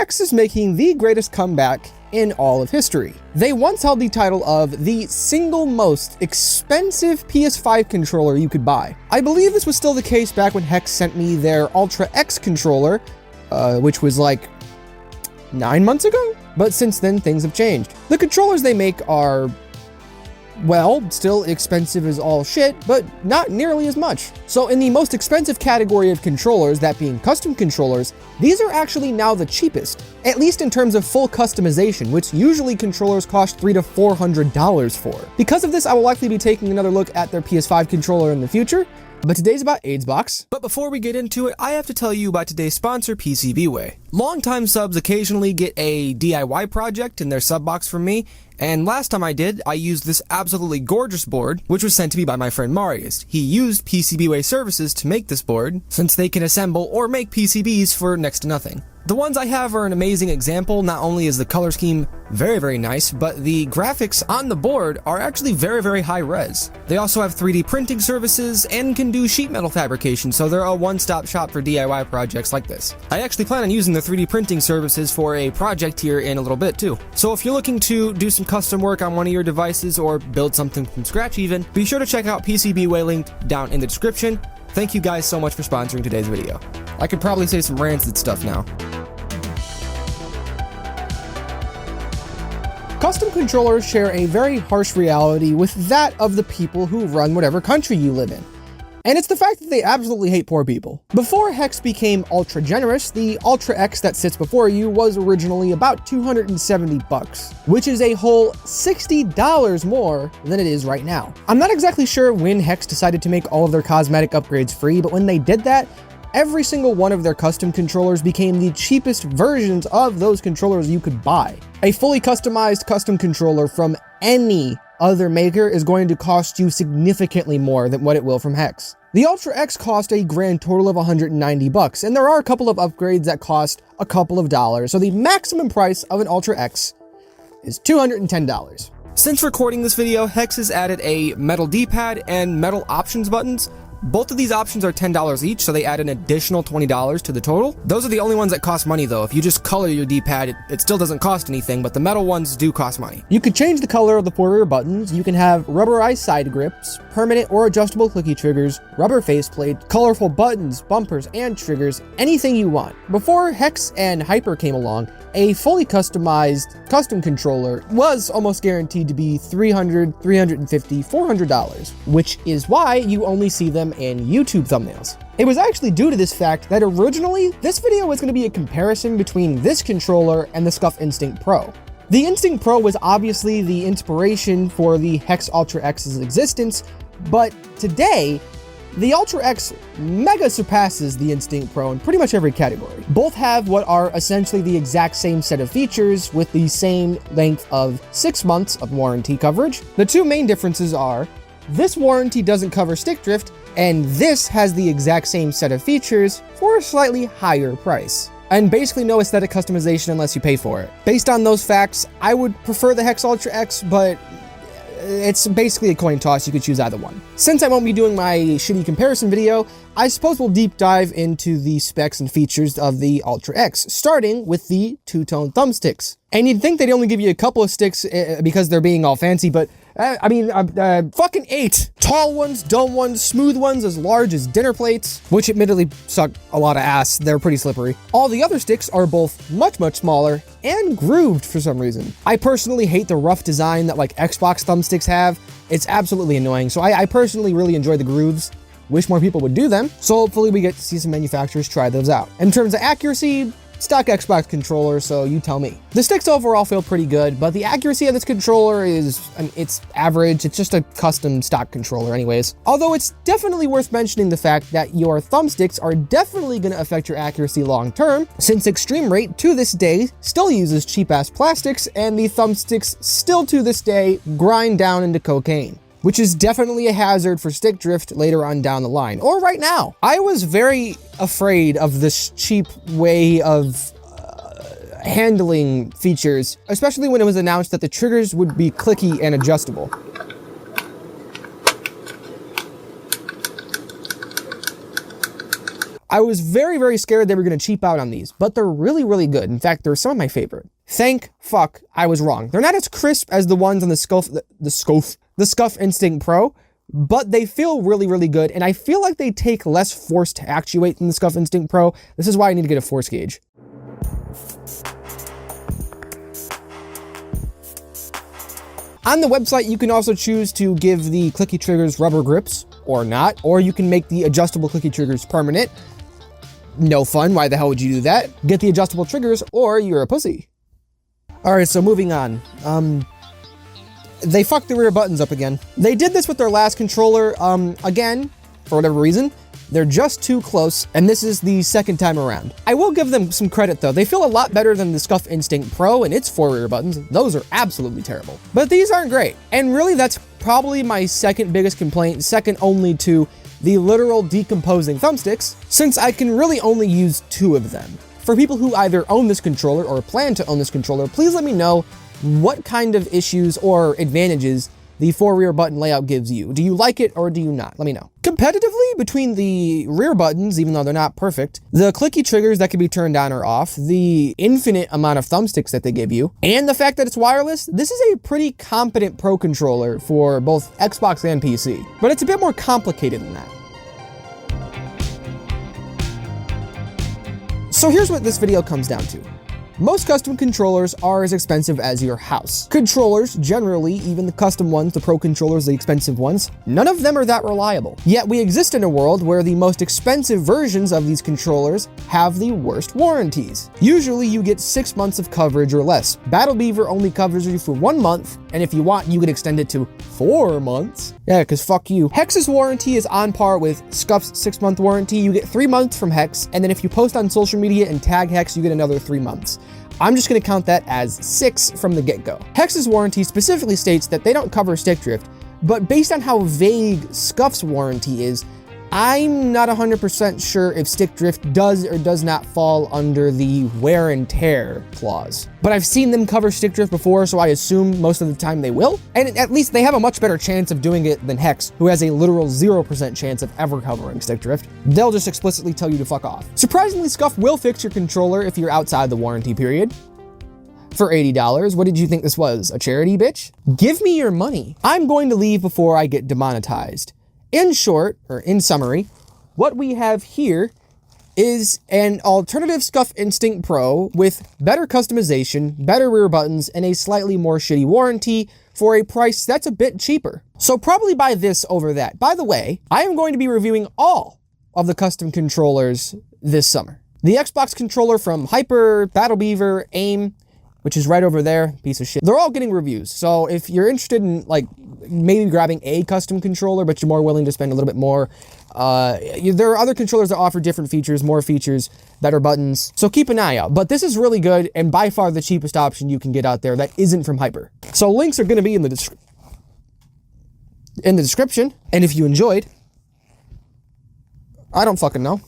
Hex is making the greatest comeback in all of history. They once held the title of the single most expensive PS5 controller you could buy. I believe this was still the case back when Hex sent me their Ultra X controller, which was like 9 months ago? But since then, things have changed. The controllers they make are, well, still expensive as all shit, but not nearly as much. So in the most expensive category of controllers, that being custom controllers, these are actually now the cheapest, at least in terms of full customization, which usually controllers cost $300 to $400 for. Because of this, I will likely be taking another look at their PS5 controller in the future, but today's about AIDSbox. But before we get into it, I have to tell you about today's sponsor, PCBWay. Longtime subs occasionally get a DIY project in their sub box from me, and last time I did, I used this absolutely gorgeous board, which was sent to me by my friend Marius. He used PCBWay services to make this board, since they can assemble or make PCBs for next to nothing. The ones I have are an amazing example. Not only is the color scheme very, very nice, but the graphics on the board are actually very, very high res. They also have 3D printing services and can do sheet metal fabrication, so they're a one-stop shop for DIY projects like this. I actually plan on using the 3D printing services for a project here in a little bit too. So if you're looking to do some custom work on one of your devices or build something from scratch even, be sure to check out PCBWay linked down in the description. Thank you guys so much for sponsoring today's video. I could probably say some rancid stuff now. Custom controllers share a very harsh reality with that of the people who run whatever country you live in. And it's the fact that they absolutely hate poor people. Before Hex became ultra generous, the Ultra X that sits before you was originally about $270, which is a whole $60 more than it is right now. I'm not exactly sure when Hex decided to make all of their cosmetic upgrades free, but when they did that, every single one of their custom controllers became the cheapest versions of those controllers you could buy. A fully customized custom controller from any other maker is going to cost you significantly more than what it will from Hex. The Ultra X cost a grand total of $190, and there are a couple of upgrades that cost a couple of dollars, so the maximum price of an Ultra X is $210. Since recording this video, Hex has added a metal D-pad and metal options buttons. Both of these options are $10 each, so they add an additional $20 to the total. Those are the only ones that cost money though. If you just color your D-pad, it still doesn't cost anything, but the metal ones do cost money. You could change the color of the four rear buttons. You can have rubberized side grips, permanent or adjustable clicky triggers, rubber faceplate, colorful buttons, bumpers, and triggers, anything you want. Before Hex and Hyper came along, a fully customized custom controller was almost guaranteed to be $300, $350, $400, which is why you only see them in YouTube thumbnails. It was actually due to this fact that originally this video was going to be a comparison between this controller and the SCUF Instinct Pro. The Instinct Pro was obviously the inspiration for the Hex Ultra X's existence, but today, the Ultra X mega surpasses the Instinct Pro in pretty much every category. Both have what are essentially the exact same set of features with the same length of 6 months of warranty coverage. The two main differences are, this warranty doesn't cover stick drift, and this has the exact same set of features for a slightly higher price. And basically no aesthetic customization unless you pay for it. Based on those facts, I would prefer the Hex Ultra X, but it's basically a coin toss. You could choose either one. Since I won't be doing my shitty comparison video, I suppose we'll deep dive into the specs and features of the Ultra X, starting with the two-tone thumbsticks. And you'd think they'd only give you a couple of sticks because they're being all fancy, but fucking 8. Tall ones, dome ones, smooth ones as large as dinner plates, which admittedly suck a lot of ass. They're pretty slippery. All the other sticks are both much, much smaller and grooved for some reason. I personally hate the rough design that like Xbox thumbsticks have. It's absolutely annoying. So I personally really enjoy the grooves. Wish more people would do them. So hopefully we get to see some manufacturers try those out. In terms of accuracy, stock Xbox controller, so you tell me. The sticks overall feel pretty good, but the accuracy of this controller is, it's average. It's just a custom stock controller anyways. Although it's definitely worth mentioning the fact that your thumbsticks are definitely going to affect your accuracy long term, since Extreme Rate to this day still uses cheap ass plastics, and the thumbsticks still to this day grind down into cocaine, which is definitely a hazard for stick drift later on down the line, or right now. I was very afraid of this cheap way of handling features, especially when it was announced that the triggers would be clicky and adjustable. I was very, very scared they were going to cheap out on these, but they're really, really good. In fact, they're some of my favorite. Thank fuck I was wrong. They're not as crisp as the ones on the SCUF Instinct Pro, but they feel really, really good, and I feel like they take less force to actuate than the SCUF Instinct Pro. This is why I need to get a force gauge. On the website, you can also choose to give the clicky triggers rubber grips or not, or you can make the adjustable clicky triggers permanent. No fun. Why the hell would you do that? Get the adjustable triggers or you're a pussy. All right, so moving on. They fucked the rear buttons up again. They did this with their last controller. Again, for whatever reason, they're just too close, and this is the second time around. I will give them some credit though. They feel a lot better than the SCUF Instinct Pro and its 4 rear buttons. Those are absolutely terrible. But these aren't great. And really, that's probably my second biggest complaint, second only to the literal decomposing thumbsticks, since I can really only use 2 of them. For people who either own this controller or plan to own this controller, please let me know what kind of issues or advantages the 4 rear button layout gives you. Do you like it or do you not? Let me know. Competitively, between the rear buttons, even though they're not perfect, the clicky triggers that can be turned on or off, the infinite amount of thumbsticks that they give you, and the fact that it's wireless, this is a pretty competent pro controller for both Xbox and PC. But it's a bit more complicated than that. So here's what this video comes down to. Most custom controllers are as expensive as your house. Controllers, generally, even the custom ones, the pro controllers, the expensive ones, none of them are that reliable. Yet we exist in a world where the most expensive versions of these controllers have the worst warranties. Usually you get 6 months of coverage or less. Battle Beaver only covers you for 1 month, and if you want, you can extend it to 4 months. Yeah, cause fuck you. Hex's warranty is on par with SCUF's 6-month warranty. You get 3 months from Hex, and then if you post on social media and tag Hex, you get another 3 months. I'm just gonna count that as 6 from the get-go. Hex's warranty specifically states that they don't cover stick drift, but based on how vague SCUF's warranty is, I'm not 100% sure if stick drift does or does not fall under the wear and tear clause. But I've seen them cover stick drift before, so I assume most of the time they will. And at least they have a much better chance of doing it than Hex, who has a literal 0% chance of ever covering stick drift. They'll just explicitly tell you to fuck off. Surprisingly, SCUF will fix your controller if you're outside the warranty period. For $80, what did you think this was? A charity, bitch? Give me your money. I'm going to leave before I get demonetized. In short, or in summary, what we have here is an alternative SCUF Instinct Pro with better customization, better rear buttons, and a slightly more shitty warranty for a price that's a bit cheaper. So probably buy this over that. By the way, I am going to be reviewing all of the custom controllers this summer. The Xbox controller from Hyper, Battle Beaver, AIM, which is right over there, piece of shit. They're all getting reviews. So if you're interested in like maybe grabbing a custom controller, but you're more willing to spend a little bit more, there are other controllers that offer different features, more features, better buttons. So keep an eye out. But this is really good and by far the cheapest option you can get out there that isn't from Hyper. So links are going to be in the description. And if you enjoyed, I don't fucking know.